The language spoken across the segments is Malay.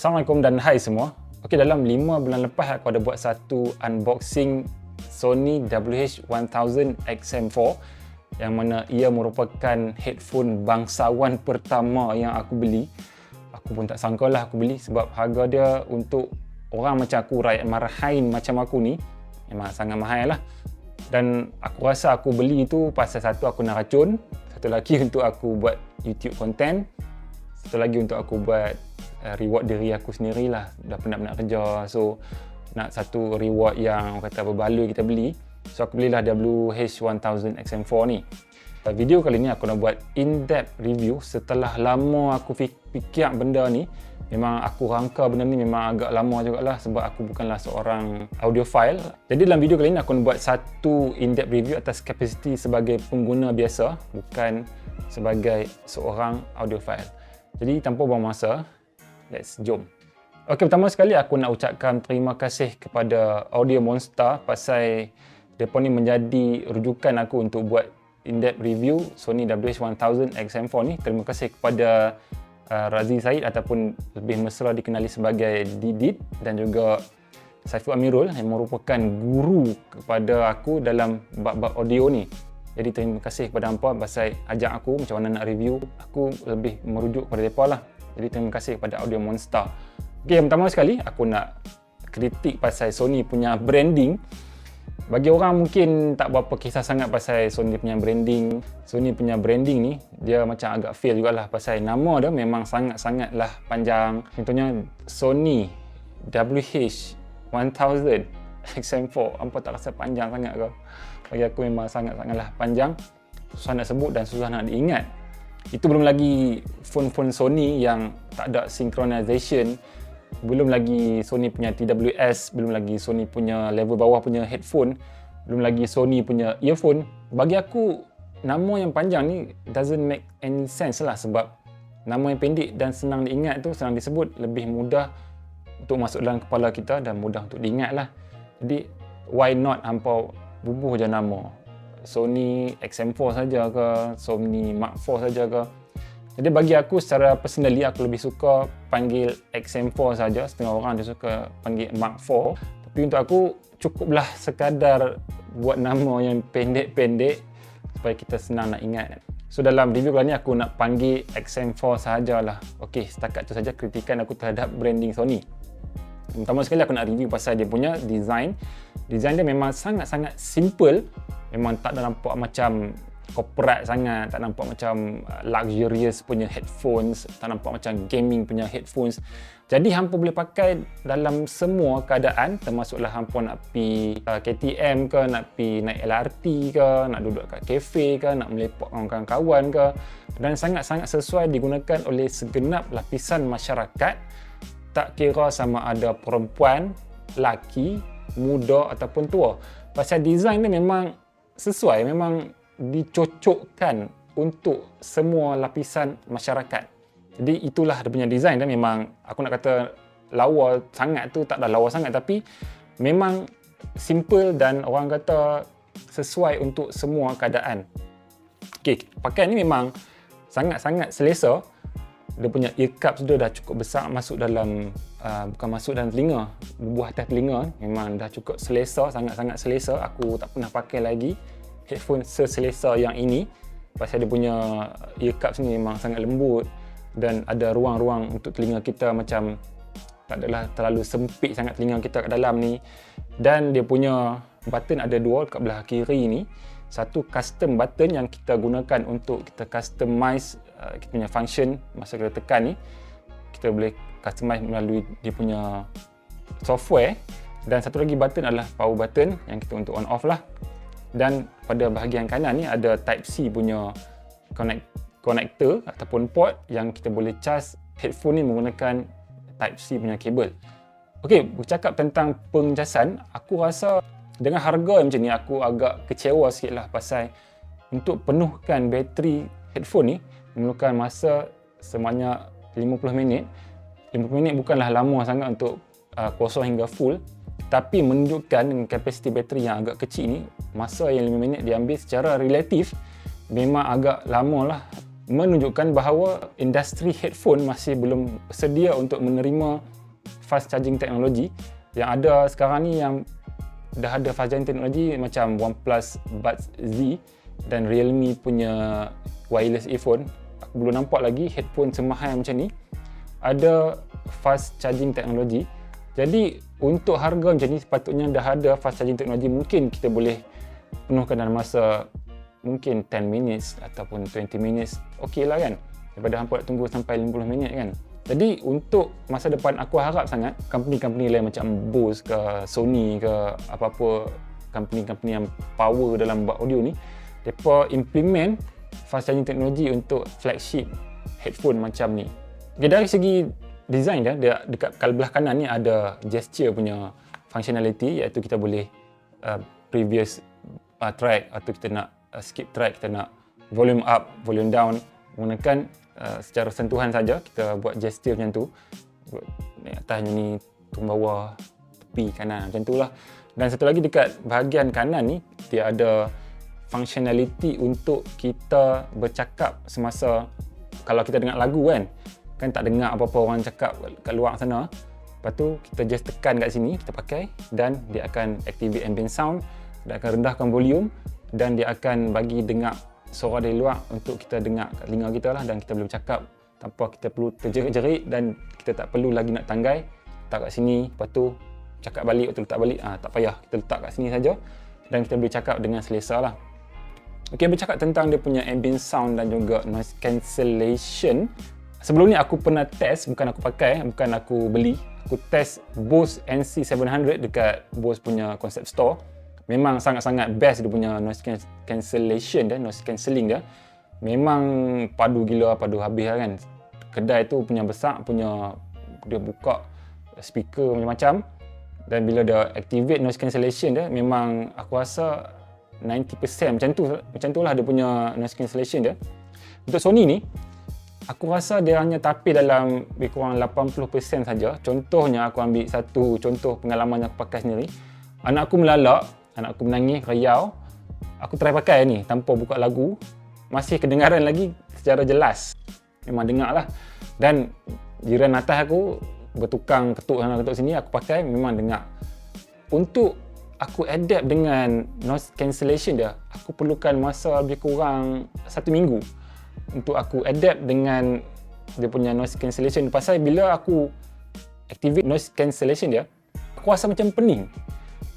Assalamualaikum dan hai semua. Okey, dalam 5 bulan lepas aku ada buat satu unboxing Sony WH-1000 XM4 yang mana ia merupakan headphone bangsawan pertama yang aku beli. Aku pun tak sangka lah aku beli sebab harga dia untuk orang macam aku, rakyat marahin macam aku ni, memang sangat mahal lah. Dan aku rasa aku beli tu pasal satu aku nak racun, satu lagi untuk aku buat YouTube content, satu lagi untuk aku buat reward diri aku sendiri lah. Dah penat-penat kerja, so nak satu reward yang orang kata berbaloi kita beli. So aku belilah WH-1000 XM4 ni. Video kali ni aku nak buat in-depth review setelah lama aku fikir benda ni. Memang aku rangka benda ni memang agak lama jugalah sebab aku bukanlah seorang audiophile. Jadi dalam video kali ni aku nak buat satu in-depth review atas kapasiti sebagai pengguna biasa, bukan sebagai seorang audiophile. Jadi tanpa buang masa, let's jom. Okey, pertama sekali aku nak ucapkan terima kasih kepada Audio Monster pasal mereka ni menjadi rujukan aku untuk buat in-depth review Sony WH-1000 XM4 ni. Terima kasih kepada Razi Said ataupun lebih mesra dikenali sebagai Didit, dan juga Saiful Amirul yang merupakan guru kepada aku dalam bab-bab audio ni. Jadi terima kasih kepada hampa pasal ajak aku macam mana nak review. Aku lebih merujuk kepada mereka lah. Jadi terima kasih kepada Audio Monster. Okay, yang pertama sekali aku nak kritik pasal Sony punya branding. Bagi orang mungkin tak berapa kisah sangat pasal Sony punya branding. Sony punya branding ni dia macam agak fail jugalah pasal nama dia memang sangat-sangatlah panjang. Contohnya Sony WH-1000 XM4. Hampa tak rasa panjang sangat ke? Bagi aku memang sangat-sangatlah panjang. Susah nak sebut dan susah nak diingat. Itu belum lagi phone-phone Sony yang tak ada synchronization, belum lagi Sony punya TWS, belum lagi Sony punya level bawah punya headphone, belum lagi Sony punya earphone. Bagi aku, nama yang panjang ni doesn't make any sense lah sebab nama yang pendek dan senang diingat tu, senang disebut, lebih mudah untuk masuk dalam kepala kita dan mudah untuk diingat lah. Jadi, why not hampa bubuh je nama Sony XM4 saja ke, Sony Mark IV saja ke. Jadi bagi aku secara personally, aku lebih suka panggil XM4 saja. Setengah orang dia suka panggil Mark IV. Tapi untuk aku cukuplah sekadar buat nama yang pendek-pendek supaya kita senang nak ingat. So dalam review kali ni aku nak panggil XM4 sahajalah. Okey, setakat tu saja kritikan aku terhadap branding Sony. Pertama sekali aku nak review pasal dia punya design. Design dia memang sangat-sangat simple. Memang tak ada nampak macam corporate sangat, tak nampak macam luxurious punya headphones, tak nampak macam gaming punya headphones. Jadi hampa boleh pakai dalam semua keadaan, termasuklah hampa nak pergi KTM ke, nak pergi naik LRT ke, nak duduk kat kafe ke, nak melepak dengan kawan-kawan ke, dan sangat-sangat sesuai digunakan oleh segenap lapisan masyarakat, tak kira sama ada perempuan, lelaki, muda ataupun tua. Pasal design ni memang sesuai, memang dicocokkan untuk semua lapisan masyarakat. Jadi itulah dia punya design dan memang aku nak kata lawa sangat tu tak ada lawa sangat, tapi memang simple dan orang kata sesuai untuk semua keadaan. Okey, pakaian ni memang sangat-sangat selesa. Dia punya ear cups dia dah cukup besar masuk dalam bukan masuk dalam telinga, bubuh atas telinga, memang dah cukup selesa, sangat-sangat selesa. Aku tak pernah pakai lagi headphone seselesa yang ini pasal dia punya ear cups ni memang sangat lembut dan ada ruang-ruang untuk telinga kita, macam tak adalah terlalu sempit sangat telinga kita kat dalam ni. Dan dia punya button ada dua kat belah kiri ni. Satu custom button yang kita gunakan untuk kita customize kita punya function masa kita tekan ni. Kita boleh customize melalui dia punya software. Dan satu lagi button adalah power button yang kita untuk on off lah. Dan pada bahagian kanan ni ada Type-C punya connector ataupun port yang kita boleh charge headphone ni menggunakan Type-C punya kabel. Okey, bercakap tentang pengecasan, aku rasa dengan harga macam ni aku agak kecewa sikit lah pasal untuk penuhkan bateri headphone ni memerlukan masa sebanyak 50 minit. 50 minit bukanlah lama sangat untuk kosong hingga full, tapi menunjukkan dengan kapasiti bateri yang agak kecil ni, masa yang 5 minit diambil secara relatif memang agak lama lah. Menunjukkan bahawa industri headphone masih belum sedia untuk menerima fast charging teknologi. Yang ada sekarang ni yang dah ada fast charging teknologi macam OnePlus Buds Z dan Realme punya wireless earphone. Aku belum nampak lagi headphone semahal macam ni ada fast charging teknologi. Jadi untuk harga macam ni sepatutnya dah ada fast charging teknologi, mungkin kita boleh penuhkan dalam masa mungkin 10 minutes ataupun 20 minutes. Okey lah kan, daripada hampa nak tunggu sampai 50 minit kan. Jadi untuk masa depan aku harap sangat company-company lain macam Bose ke Sony ke apa-apa company-company yang power dalam buat audio ni, mereka implement fast charging teknologi untuk flagship headphone macam ni. Okay, dari segi design dia dekat belah kanan ni ada gesture punya functionality, iaitu kita boleh previous track atau kita nak skip track, kita nak volume up, volume down menggunakan secara sentuhan saja. Kita buat gesture macam tu, naik atas ni, turun bawah, tepi kanan, macam tu lah. Dan satu lagi dekat bahagian kanan ni dia ada functionality untuk kita bercakap semasa kalau kita dengar lagu kan tak dengar apa-apa orang cakap kat luar sana. Lepas tu kita just tekan kat sini, kita pakai dan dia akan activate ambient sound, dia akan rendahkan volume dan dia akan bagi dengar suara dari luar untuk kita dengar kat telinga kita lah, dan kita boleh bercakap tanpa kita perlu terjerit-jerit dan kita tak perlu lagi nak tanggai. Letak kat sini, lepas tu cakap balik, waktu letak balik, tak payah, kita letak kat sini saja dan kita boleh cakap dengan selesa lah. Okay, bercakap tentang dia punya ambient sound dan juga noise cancellation. Sebelum ni aku pernah test, bukan aku pakai, bukan aku beli. Aku test Bose NC700 dekat Bose punya concept store. Memang sangat-sangat best dia punya noise cancellation dia, noise cancelling dia. Memang padu gila, padu habis lah kan. Kedai tu punya besar, dia buka speaker macam-macam. Dan bila dia activate noise cancellation dia, memang aku rasa 90% macam tu lah dia punya noise cancellation dia. Untuk Sony ni, aku rasa dia hanya tapis dalam lebih kurang 80% saja. Contohnya aku ambil satu contoh pengalaman yang aku pakai sendiri. Anak aku melalak, anak aku menangis, riau. Aku try pakai ni tanpa buka lagu, masih kedengaran lagi secara jelas. Memang dengar lah. Dan jiran atas aku bertukang ketuk sana ketuk sini, aku pakai memang dengar. Untuk aku adapt dengan noise cancellation dia, aku perlukan masa lebih kurang 1 minggu untuk aku adapt dengan dia punya noise cancellation. Pasal bila aku activate noise cancellation dia, aku rasa macam pening.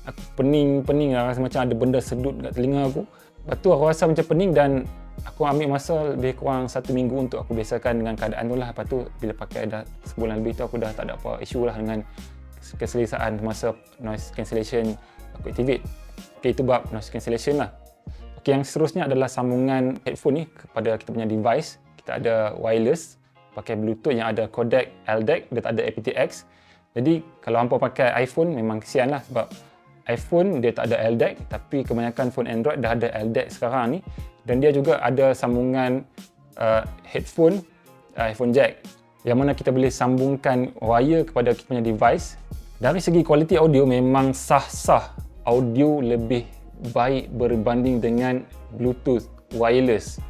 Aku pening rasa macam ada benda sedut kat telinga aku. Lepas tu aku rasa macam pening dan aku ambil masa lebih kurang 1 minggu untuk aku biasakan dengan keadaan tu lah. Lepas tu bila pakai dah sebulan lebih tu, aku dah tak ada apa isu lah dengan keselesaan masa noise cancellation aku activate. Okay, itu bab noise cancellation lah. Okay, yang seterusnya adalah sambungan headphone ni kepada kita punya device. Kita ada wireless, pakai Bluetooth yang ada codec LDAC, dia tak ada aptX. Jadi kalau hampa pakai iPhone memang kesian lah, sebab iPhone dia tak ada LDAC, tapi kebanyakan phone Android dah ada LDAC sekarang ni. Dan dia juga ada sambungan headphone, iPhone jack, yang mana kita boleh sambungkan wire kepada kita punya device. Dari segi kualiti audio memang sah-sah audio lebih baik berbanding dengan Bluetooth wireless.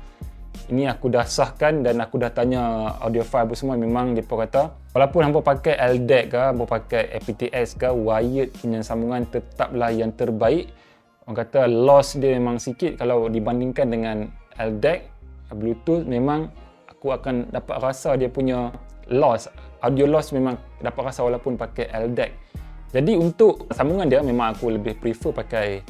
Ini aku dah sahkan dan aku dah tanya audiophile apa semua, memang mereka kata walaupun hampa pakai LDAC ke, hampa pakai aptX ke, wired punya sambungan tetaplah yang terbaik. Orang kata loss dia memang sikit kalau dibandingkan dengan LDAC. Bluetooth memang aku akan dapat rasa dia punya loss, audio loss memang dapat rasa walaupun pakai LDAC. Jadi untuk sambungan dia memang aku lebih prefer pakai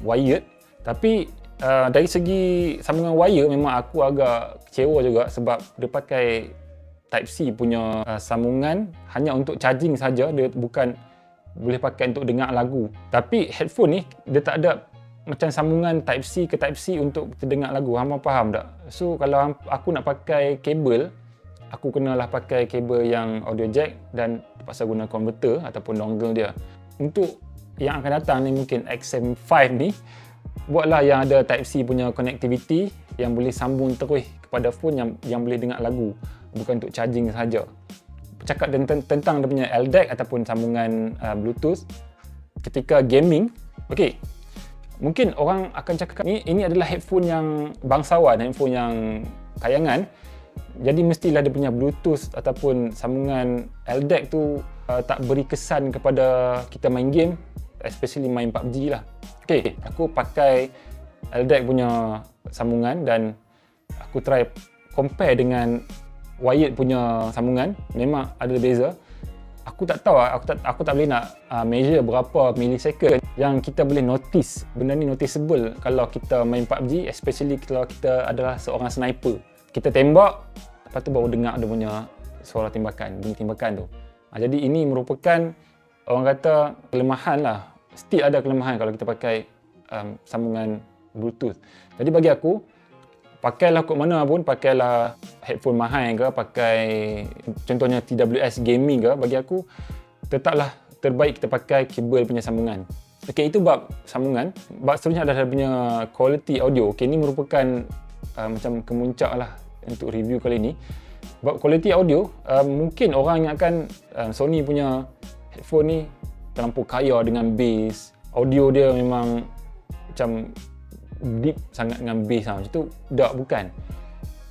wired. Tapi dari segi sambungan wire memang aku agak kecewa juga, sebab dia pakai Type-C punya sambungan hanya untuk charging saja, dia bukan boleh pakai untuk dengar lagu. Tapi headphone ni dia tak ada macam sambungan Type-C ke Type-C untuk kita dengar lagu. Hampa faham tak? So kalau aku nak pakai kabel, aku kenalah pakai kabel yang audio jack dan terpaksa guna converter ataupun dongle dia. Untuk yang akan datang ni mungkin XM5 ni, buatlah yang ada Type-C punya connectivity yang boleh sambung terus kepada phone yang boleh dengar lagu, bukan untuk charging saja. Bercakap tentang dia punya LDAC ataupun sambungan Bluetooth ketika gaming. Okey, mungkin orang akan cakap ini adalah headphone yang bangsawan, headphone yang kayangan, jadi mestilah dia punya Bluetooth ataupun sambungan LDAC tu tak beri kesan kepada kita main game, especially main PUBG lah. Okay, aku pakai LDAC punya sambungan dan aku try compare dengan wired punya sambungan. Memang ada beza. Aku tak tahu, aku tak boleh nak measure berapa millisecond yang kita boleh notice. Benda ni noticeable kalau kita main PUBG, especially kalau kita adalah seorang sniper. Kita tembak, lepas tu baru dengar ada punya suara tembakan, bunyi tembakan tu. Jadi ini merupakan, orang kata, kelemahan lah. Still ada kelemahan kalau kita pakai sambungan Bluetooth. Jadi bagi aku, pakailah kot mana pun, pakailah headphone mahal ke, pakai contohnya TWS gaming ke, bagi aku tetaplah terbaik kita pakai kabel punya sambungan. Okey, itu bab sambungan. Bab seterusnya adalah punya quality audio. Okey, ini merupakan macam kemuncak lah untuk review kali ini. Bab quality audio, mungkin orang ingatkan Sony punya headphone ni terlampau kaya dengan bass. Audio dia memang macam deep sangat dengan bass macam tu. Tak, bukan.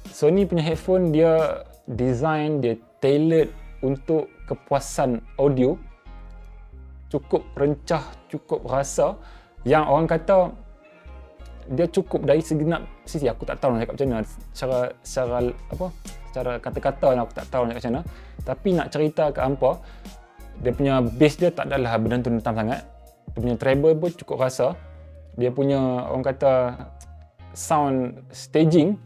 Sony punya headphone dia design, dia tailored untuk kepuasan audio. Cukup rencah, cukup rasa, yang orang kata dia cukup dari segenap sisi. Aku tak tahu nak cakap macam mana secara kata-kata lah, aku tak tahu nak cakap macam mana. Tapi nak cerita ke hampa, dia punya bass dia tak adalah berdentang sangat. Dia punya treble pun cukup rasa. Dia punya, orang kata, sound staging,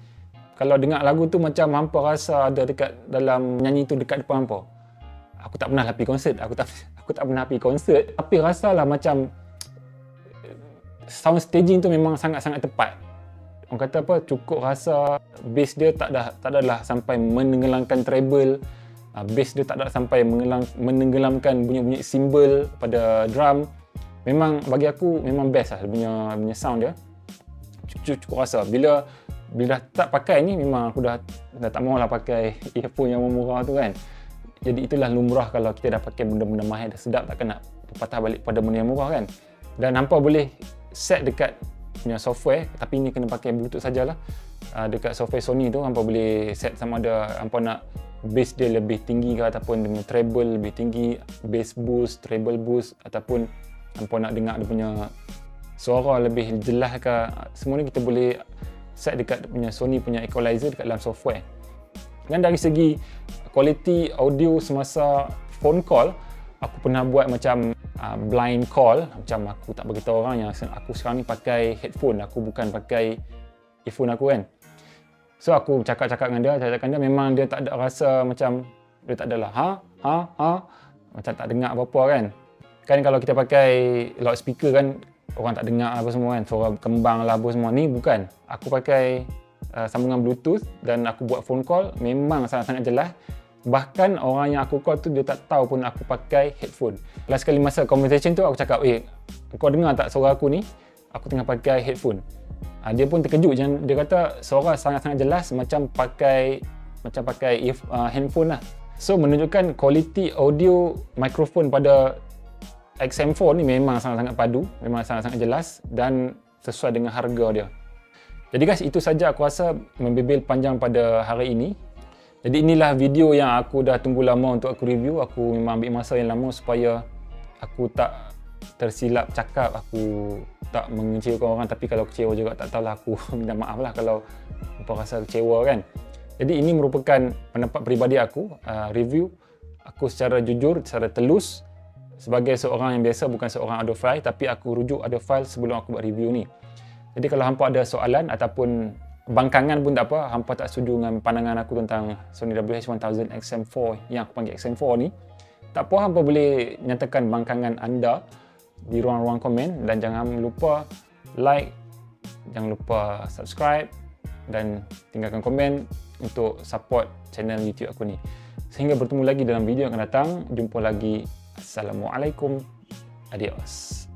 kalau dengar lagu tu macam hampa rasa ada dekat dalam nyanyi tu dekat depan hampa. Aku tak pernah pergi konsert, aku tak pernah pergi konsert, tapi rasalah macam sound staging tu memang sangat-sangat tepat. Orang kata apa, cukup rasa bass dia tak adalah sampai menenggelamkan treble, bass dia tak ada sampai menenggelamkan bunyi-bunyi cymbal pada drum. Memang bagi aku memang best lah dia punya sound dia. Cukup rasa. Bila dah tak pakai ni, memang aku dah tak maulah pakai earphone yang murah tu kan. Jadi itulah lumrah kalau kita dah pakai benda-benda mahal dah sedap, takkan nak patah balik pada benda yang murah kan. Dan hampa boleh set dekat punya software, tapi ni kena pakai Bluetooth sajalah. Dekat software Sony tu hampa boleh set sama ada hampa nak bass dia lebih tinggi ke, ataupun dia punya treble lebih tinggi, bass boost, treble boost, ataupun hampa nak dengar dia punya suara lebih jelas ke. Semua ni kita boleh set dekat punya Sony punya equalizer dekat dalam software. Dan dari segi quality audio semasa phone call, aku pernah buat macam blind call, macam aku tak beritahu orang yang aku sekarang ni pakai headphone, aku bukan pakai earphone aku kan. So aku cakap dengan dia, memang dia tak ada rasa macam, dia tak adalah macam tak dengar apa-apa kan. Kan kalau kita pakai loudspeaker kan, orang tak dengar apa semua kan, suara kembang lah apa semua. Ni bukan, aku pakai sambungan Bluetooth dan aku buat phone call, memang sangat-sangat jelas. Bahkan orang yang aku call tu dia tak tahu pun aku pakai headphone. Last kali masa conversation tu aku cakap, kau dengar tak suara aku ni? Aku tengah pakai headphone. Dia pun terkejut, dia kata suara sangat-sangat jelas macam pakai handphone lah. So menunjukkan quality audio mikrofon pada XM4 ni memang sangat-sangat padu, memang sangat-sangat jelas dan sesuai dengan harga dia. Jadi guys, itu saja aku rasa membebel panjang pada hari ini. Jadi inilah video yang aku dah tunggu lama untuk aku review. Aku memang ambil masa yang lama supaya aku tak tersilap cakap, aku tak mengecewakan orang. Tapi kalau kecewa juga tak tahulah, aku minta maaf lah kalau apa rasa kecewa kan. Jadi ini merupakan pendapat peribadi aku, review aku secara jujur, secara telus, sebagai seorang yang biasa, bukan seorang audiophile, tapi aku rujuk audiophile sebelum aku buat review ni. Jadi kalau hampa ada soalan ataupun bangkangan pun tak apa, hampa tak setuju dengan pandangan aku tentang Sony WH-1000 XM4 yang aku panggil XM4 ni, tak apa, hampa boleh nyatakan bangkangan anda di ruang-ruang komen. Dan jangan lupa like, jangan lupa subscribe dan tinggalkan komen untuk support channel YouTube aku ni. Sehingga bertemu lagi dalam video yang akan datang. Jumpa lagi. Assalamualaikum. Adios.